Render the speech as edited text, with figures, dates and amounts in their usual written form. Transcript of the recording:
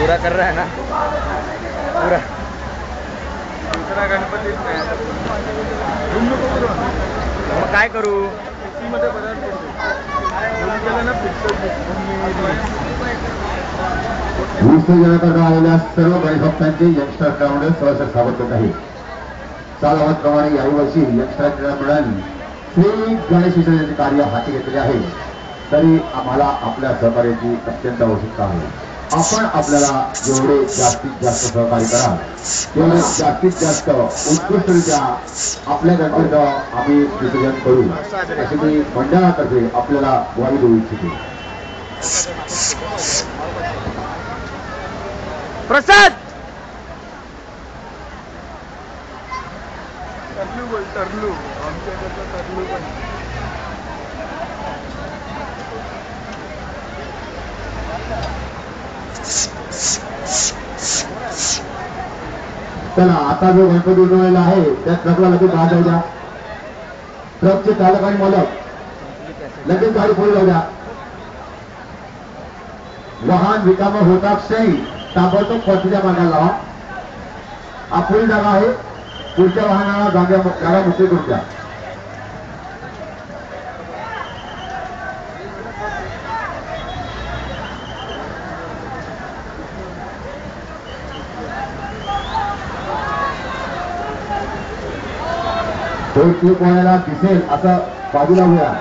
पूरा कर रहा है ना पूरा दूसरा गणपती मग काय करू मध्ये पदार्थ विसर्जनाकरता आलेल्या सर्व गणभक्तांचे यंगस्टर क्रीडामंडळ सहर्ष स्वागत करत आहे. सालावतप्रमाणे याही वर्षी यंगस्टर क्रीडा मंडळाने श्री गणेश विसर्जनाचे कार्य हाती घेतले आहे. तरी आम्हाला आपल्या सहकार्याची अत्यंत आवश्यकता आहे. आपण आपल्याला जेवढे जास्तीत जास्त सहकार्य कराल तेवढे जास्तीत जास्त उत्कृष्टरित्या आपल्या गणपतीचं आम्ही विसर्जन करू अशी मी मंडळातर्फे आपल्याला ग्वाही देऊ इच्छिते. प्रसाद तरलू आमच्याकडचं तरलू पण चला आता जो गणपती उडवायला आहे त्या ट्रकला लगेच बाहेर जाऊ द्या. ट्रकचे चालक आणि मालक लगेच गाडी पुढे जाऊ द्या. वाहन रिकामं होता क्षणी ताबडतोब परतीच्या मार्गाला लावा. आपली जागा आहे. पुढच्या वाहनाला जागा मोकळी करून द्या. कोणाला दिसेल असं बाजूला होऊया.